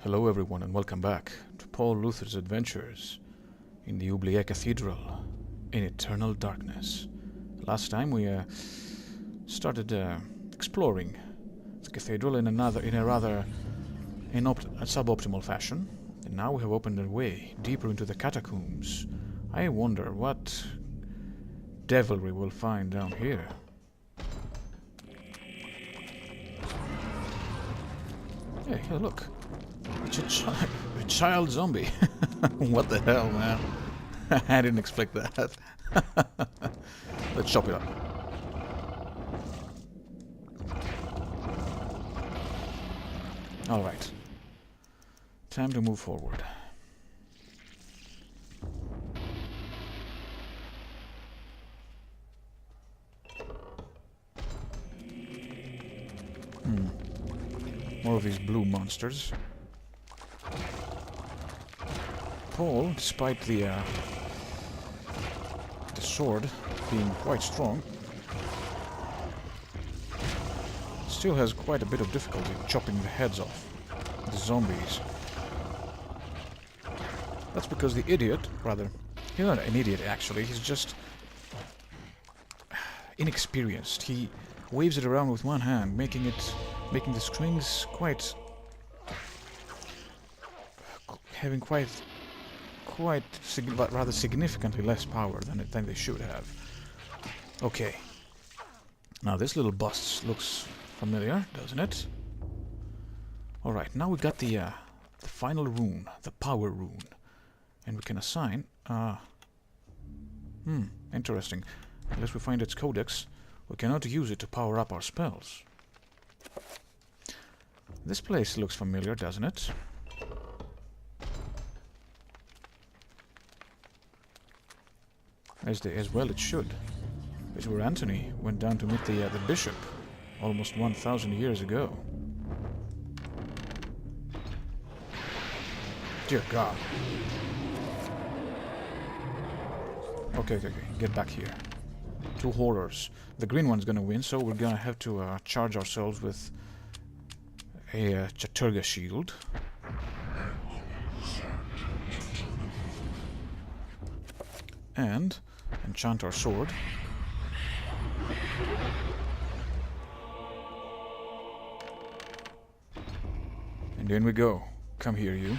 Hello everyone and welcome back to Paul Luther's adventures in the Oubliette Cathedral in eternal darkness. Last time we started exploring the cathedral in a rather suboptimal fashion, and now we have opened a way deeper into the catacombs. I wonder what devilry we'll find down here. Hey, look. It's a child zombie. What the hell, man? I didn't expect that. Let's chop it up. Alright. Time to move forward. More of these blue monsters. Paul, despite the sword being quite strong, still has quite a bit of difficulty chopping the heads off the zombies. That's because the idiot, rather, he's not an idiot actually, he's just inexperienced. He waves it around with one hand, making the strings having rather significantly less power than they should have. Okay. Now this little bust looks familiar, doesn't it? Alright, now we got the final rune, the power rune. And we can assign... interesting. Unless we find its codex, we cannot use it to power up our spells. This place looks familiar, doesn't it? As well it should. It's where Anthony went down to meet the bishop almost 1,000 years ago. Dear God. Okay, get back here. Two horrors. The green one's gonna win, so we're gonna have to charge ourselves with a Chaturga shield. And enchant our sword. And in we go. Come here, you.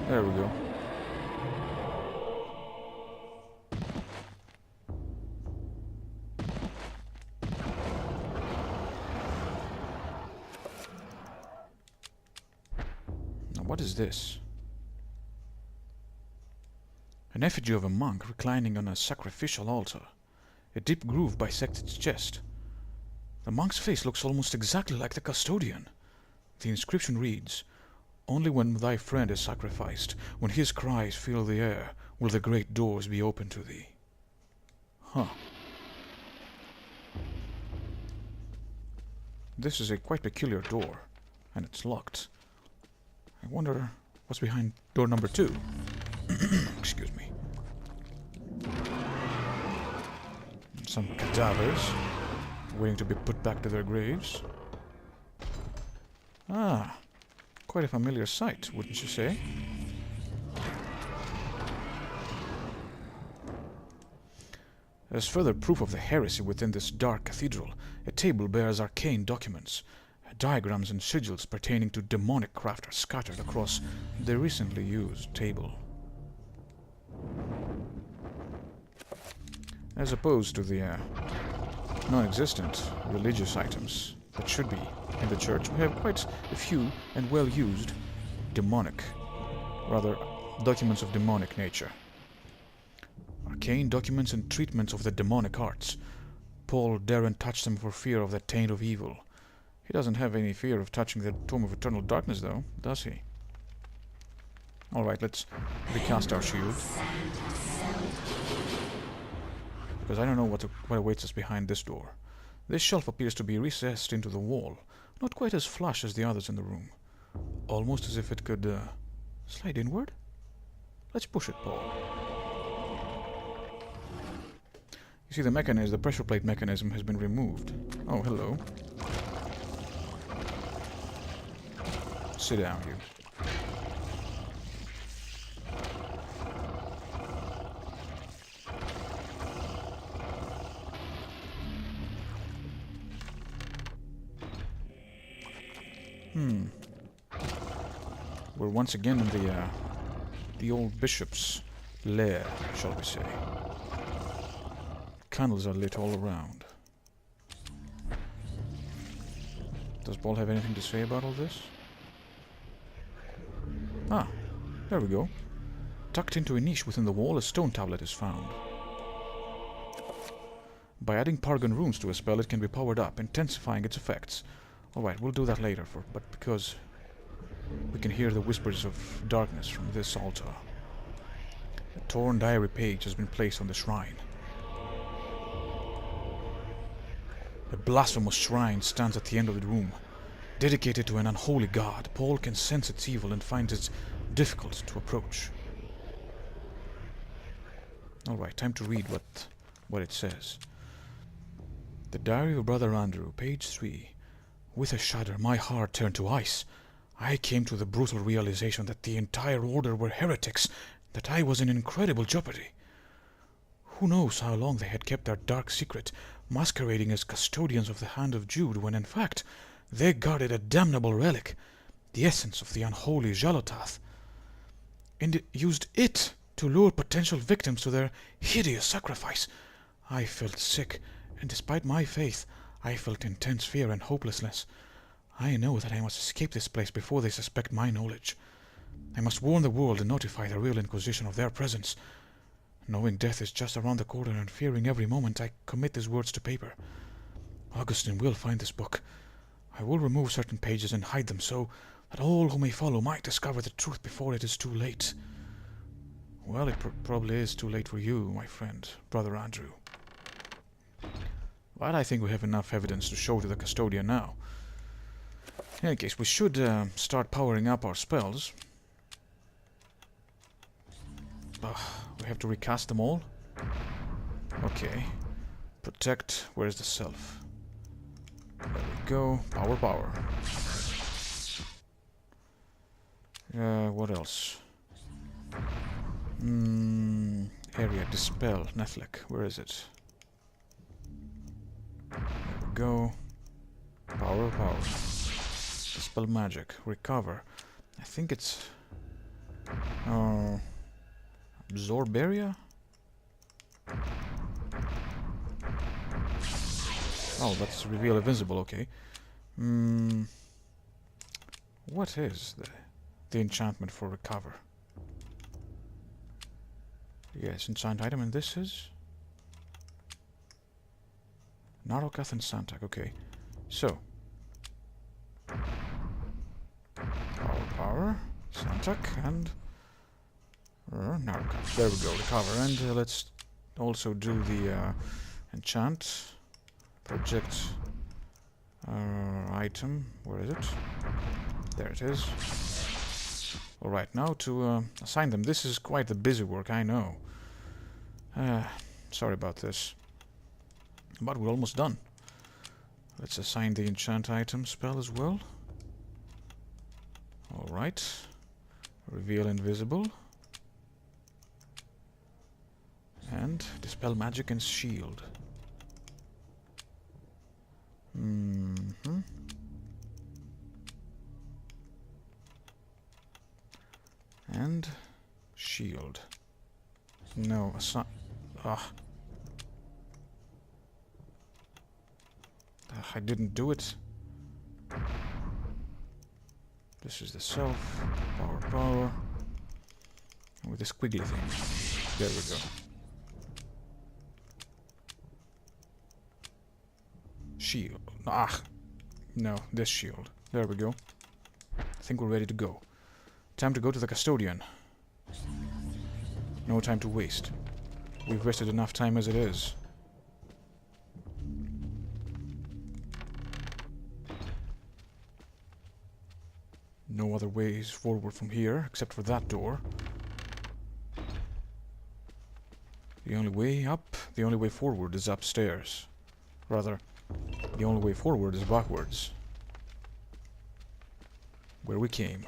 There we go. What is this? An effigy of a monk reclining on a sacrificial altar. A deep groove bisects its chest. The monk's face looks almost exactly like the custodian. The inscription reads, "Only when thy friend is sacrificed, when his cries fill the air, will the great doors be open to thee." Huh. This is a quite peculiar door, and it's locked. I wonder what's behind door number 2. Excuse me. Some cadavers waiting to be put back to their graves. Ah, quite a familiar sight, wouldn't you say? As further proof of the heresy within this dark cathedral, a table bears arcane documents. Diagrams and sigils pertaining to demonic craft are scattered across the recently used table. As opposed to the non-existent religious items that should be in the church, we have quite a few and well-used documents of demonic nature. Arcane documents and treatments of the demonic arts. Paul daren't touch them for fear of the taint of evil. He doesn't have any fear of touching the Tomb of Eternal Darkness, though, does he? Alright, let's recast our shield. Because I don't know what awaits us behind this door. This shelf appears to be recessed into the wall, not quite as flush as the others in the room. Almost as if it could slide inward? Let's push it, Paul. You see, the pressure plate mechanism has been removed. Oh, hello. Sit down, you. We're once again in the old bishop's lair, shall we say. Candles are lit all around. Does Paul have anything to say about all this? Ah, there we go. Tucked into a niche within the wall, a stone tablet is found. By adding Pargon runes to a spell, it can be powered up, intensifying its effects. Alright, we'll do that later, but because we can hear the whispers of darkness from this altar. A torn diary page has been placed on the shrine. A blasphemous shrine stands at the end of the room. Dedicated to an unholy god, Paul can sense its evil and finds it difficult to approach. Alright, time to read what it says. The Diary of Brother Andrew, page 3. With a shudder, my heart turned to ice. I came to the brutal realization that the entire order were heretics, that I was in incredible jeopardy. Who knows how long they had kept their dark secret, masquerading as custodians of the hand of Jude, when in fact they guarded a damnable relic, the essence of the unholy Jalotath, and used it to lure potential victims to their hideous sacrifice. I felt sick, and despite my faith, I felt intense fear and hopelessness. I know that I must escape this place before they suspect my knowledge. I must warn the world and notify the real Inquisition of their presence. Knowing death is just around the corner and fearing every moment, I commit these words to paper. Augustine will find this book. I will remove certain pages and hide them so that all who may follow might discover the truth before it is too late. Well, it probably is too late for you, my friend, Brother Andrew. But I think we have enough evidence to show to the custodian now. In any case, we should start powering up our spells. We have to recast them all? Okay. Protect. Where is the self? There we go. Power. What else? Area. Dispel. Netflix. Where is it? There we go. Power. Dispel magic. Recover. I think it's... Absorb area? Oh, that's reveal invisible, okay. What is the enchantment for recover? Yes, enchant item, and this is... Narokath and Santak, okay. So. Power, Santak, and... Narokath. There we go, recover. And let's also do the enchant. Project item. Where is it? There it is. Alright, now to assign them. This is quite the busy work, I know. Sorry about this. But we're almost done. Let's assign the enchant item spell as well. Alright. Reveal invisible. And dispel magic and shield. And shield. No, I didn't do it. This is the self. Power. With the squiggly thing. There we go. Shield. No, this shield. There we go. I think we're ready to go. Time to go to the custodian. No time to waste. We've wasted enough time as it is. No other ways forward from here, except for that door. The only way up, the only way forward is upstairs. Rather, the only way forward is backwards. Where we came.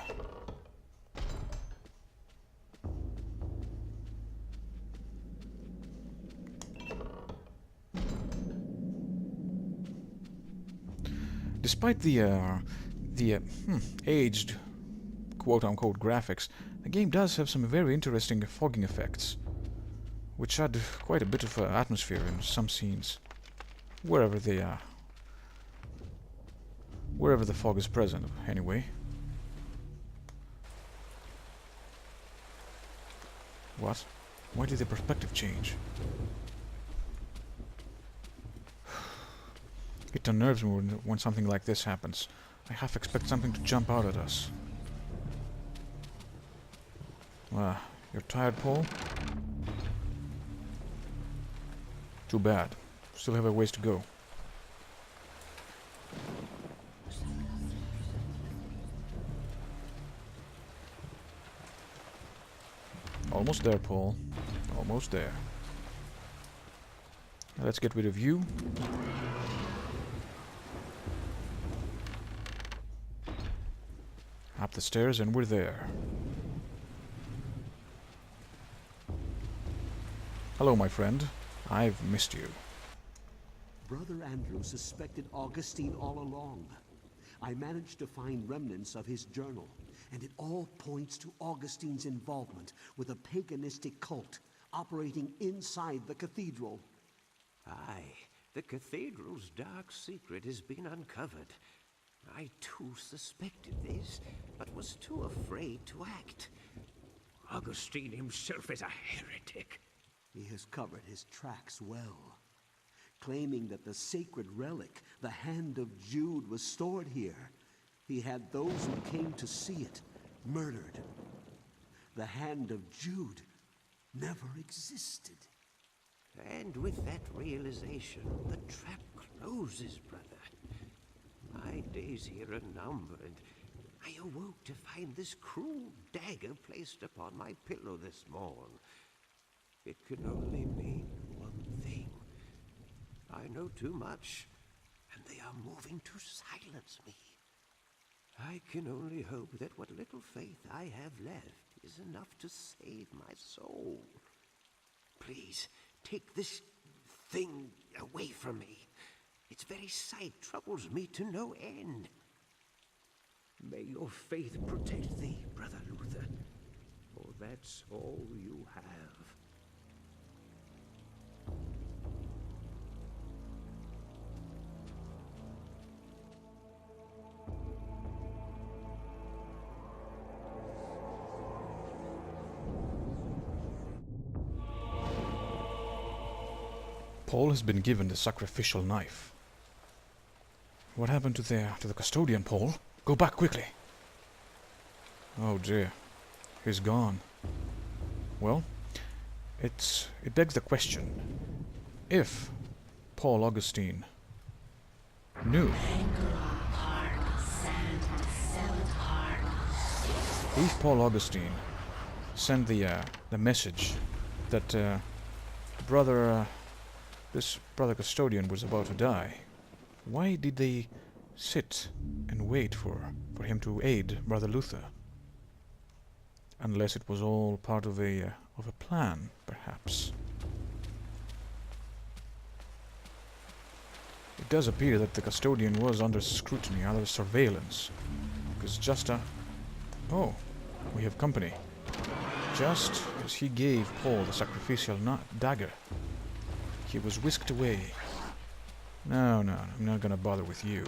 Despite the aged, quote-unquote, graphics, the game does have some very interesting fogging effects, which add quite a bit of atmosphere in some scenes, wherever they are. Wherever the fog is present, anyway. What? Why did the perspective change? It unnerves me when something like this happens. I half expect something to jump out at us. You're tired, Paul? Too bad. Still have a ways to go. Almost there, Paul. Almost there. Let's get rid of you. Up the stairs and we're there. Hello, my friend. I've missed you. Brother Andrew suspected Augustine all along. I managed to find remnants of his journal, and it all points to Augustine's involvement with a paganistic cult operating inside the cathedral. Aye, the cathedral's dark secret has been uncovered. I too suspected this, but was too afraid to act. Augustine himself is a heretic. He has covered his tracks well, claiming that the sacred relic, the Hand of Jude, was stored here. He had those who came to see it murdered. The Hand of Jude never existed. And with that realization, the trap closes, brother. My days here are numbered. I awoke to find this cruel dagger placed upon my pillow this morn. It can only mean one thing. I know too much, and they are moving to silence me. I can only hope that what little faith I have left is enough to save my soul. Please, take this thing away from me. Its very sight troubles me to no end. May your faith protect thee, Brother Luther, for that's all you have. Paul has been given the sacrificial knife. What happened to the custodian, Paul? Go back quickly. Oh dear. He's gone. Well, it begs the question. If Paul Augustine knew, if Paul Augustine sent the message that this brother custodian was about to die, why did they sit and wait for him to aid Brother Luther? Unless it was all part of a plan, perhaps. It does appear that the custodian was under scrutiny, under surveillance, because oh, we have company. Just as he gave Paul the sacrificial dagger, he was whisked away. No, I'm not gonna bother with you.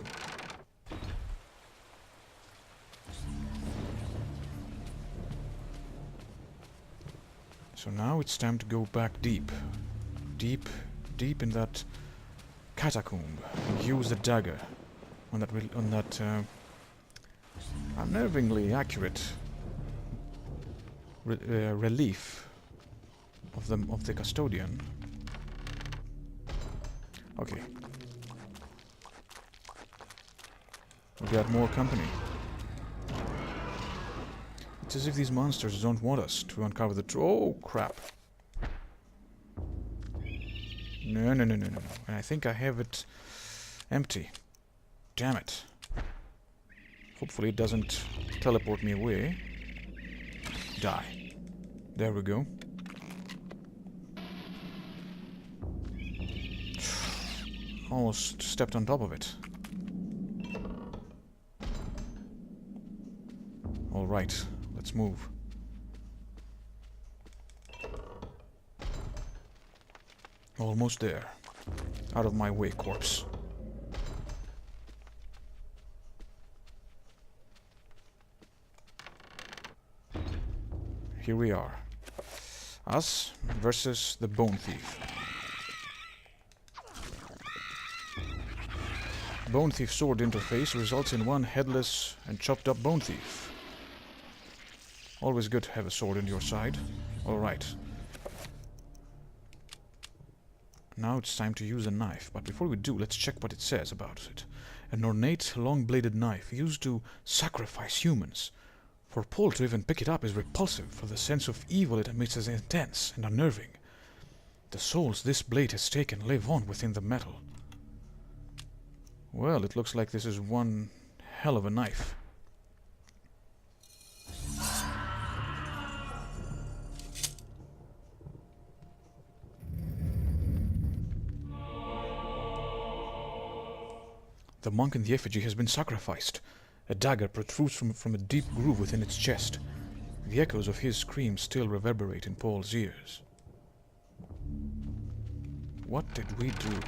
So now it's time to go back deep in that catacomb and use the dagger on that unnervingly accurate relief of the custodian. Okay. We got more company. It's as if these monsters don't want us to uncover the truth. Oh, crap. No, no, no, no, no, no. And I think I have it empty. Damn it. Hopefully it doesn't teleport me away. Die. There we go. Almost stepped on top of it. Alright, let's move. Almost there. Out of my way, corpse. Here we are. Us versus the Bone Thief. Bone Thief sword interface results in one headless and chopped up Bone Thief. Always good to have a sword on your side. Alright. Now it's time to use a knife, but before we do, let's check what it says about it. An ornate, long-bladed knife used to sacrifice humans. For Paul to even pick it up is repulsive, for the sense of evil it emits is intense and unnerving. The souls this blade has taken live on within the metal. Well, it looks like this is one hell of a knife. The monk in the effigy has been sacrificed. A dagger protrudes from a deep groove within its chest. The echoes of his screams still reverberate in Paul's ears. What did we do?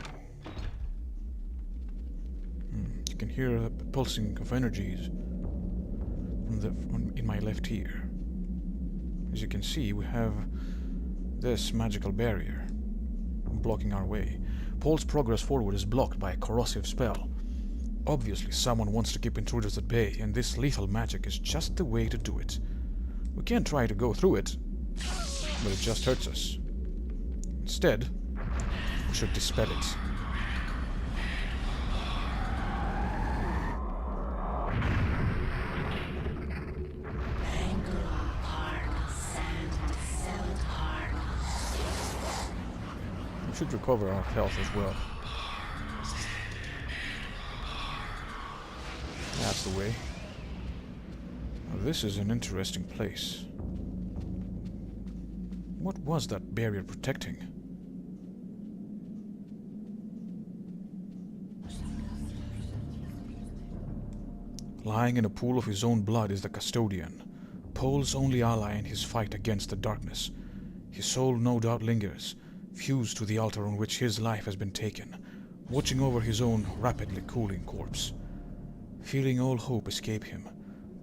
You can hear a pulsing of energies in my left ear. As you can see, we have this magical barrier blocking our way. Paul's progress forward is blocked by a corrosive spell. Obviously, someone wants to keep intruders at bay, and this lethal magic is just the way to do it. We can't try to go through it, but it just hurts us. Instead, we should dispel it. We should recover our health as well. That's the way. Now, this is an interesting place. What was that barrier protecting? Lying in a pool of his own blood is the custodian, Paul's only ally in his fight against the darkness. His soul no doubt lingers, fused to the altar on which his life has been taken, watching over his own rapidly cooling corpse. Feeling all hope escape him,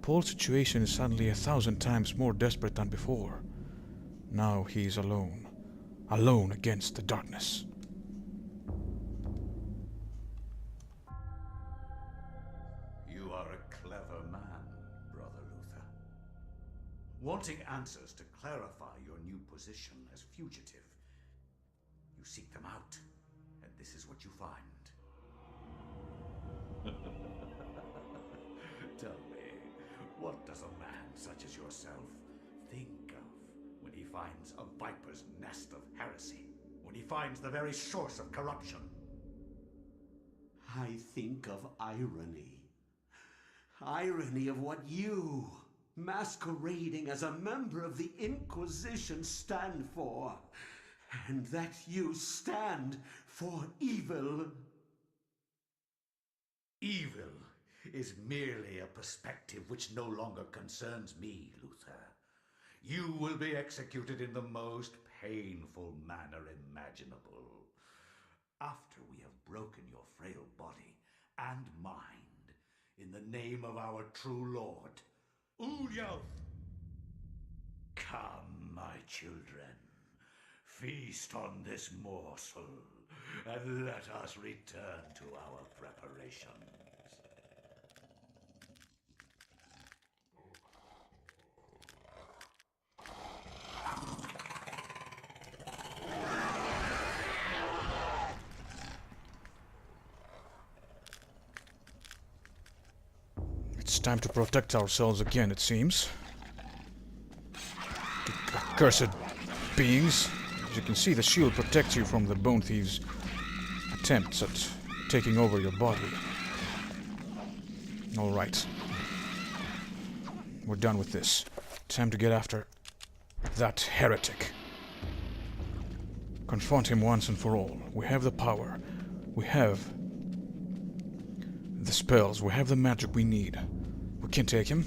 Paul's situation is suddenly 1,000 times more desperate than before. Now he is alone, alone against the darkness. You are a clever man, Brother Luther. Wanting answers to clarify your new position as fugitive, you seek them out, and this is what you find. Tell me, what does a man such as yourself think of when he finds a viper's nest of heresy? When he finds the very source of corruption? I think of irony. Irony of what you, masquerading as a member of the Inquisition, stand for. And that you stand for evil. Evil is merely a perspective which no longer concerns me, Luther. You will be executed in the most painful manner imaginable. After we have broken your frail body and mind in the name of our true Lord, Ulyoth! Come, my children, feast on this morsel, and let us return to our preparations. It's time to protect ourselves again, it seems. Accursed beings. As you can see, the shield protects you from the Bone Thief's attempts at taking over your body. Alright. We're done with this. Time to get after that heretic. Confront him once and for all. We have the power. We have the spells. We have the magic we need. We can take him.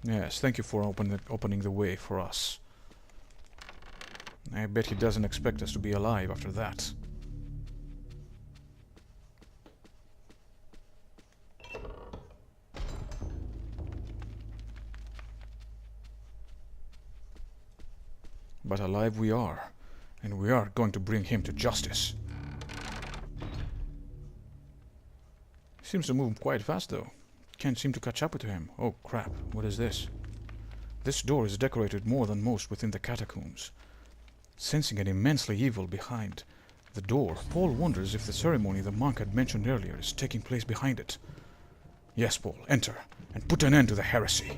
Yes, thank you for opening the way for us. I bet he doesn't expect us to be alive after that. But alive we are, and we are going to bring him to justice. Seems to move quite fast though. Can't seem to catch up with him. Oh crap, what is this? This door is decorated more than most within the catacombs. Sensing an immensely evil behind the door, Paul wonders if the ceremony the monk had mentioned earlier is taking place behind it. Yes, Paul, enter, and put an end to the heresy.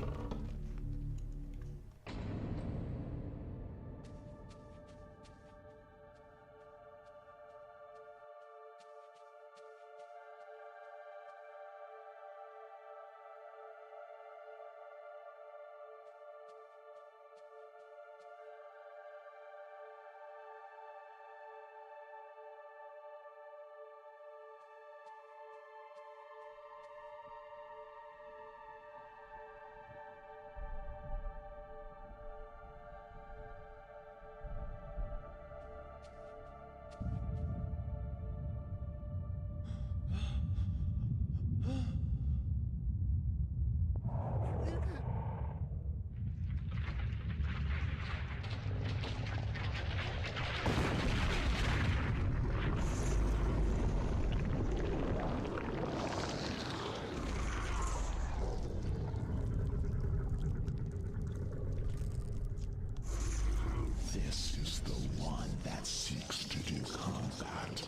This is the one that seeks to do combat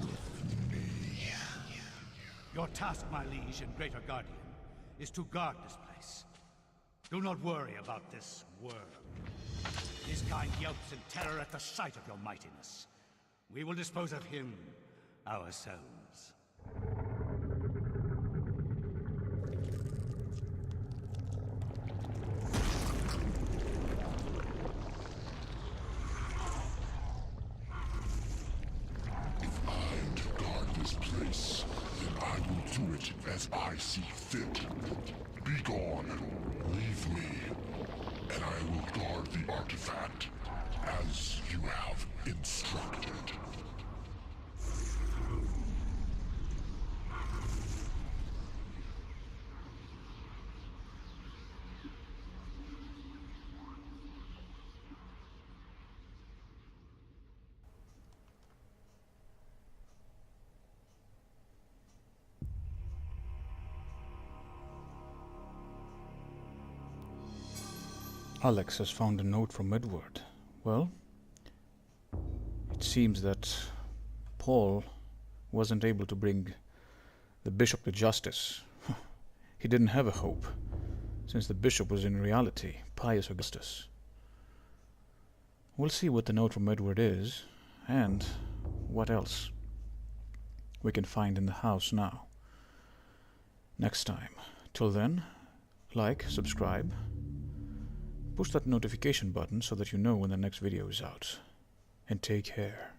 with me. Your task, my liege and greater guardian, is to guard this place. Do not worry about this worm. His kind yelps in terror at the sight of your mightiness. We will dispose of him ourselves. Place, then I will do it as I see fit. Be gone. Leave me, and I will guard the artifact as you have instructed. Alex has found a note from Edward. Well, it seems that Paul wasn't able to bring the bishop to justice. He didn't have a hope, since the bishop was in reality Pius Augustus. We'll see what the note from Edward is, and what else we can find in the house now. Next time. Till then, like, subscribe, push that notification button so that you know when the next video is out. And take care.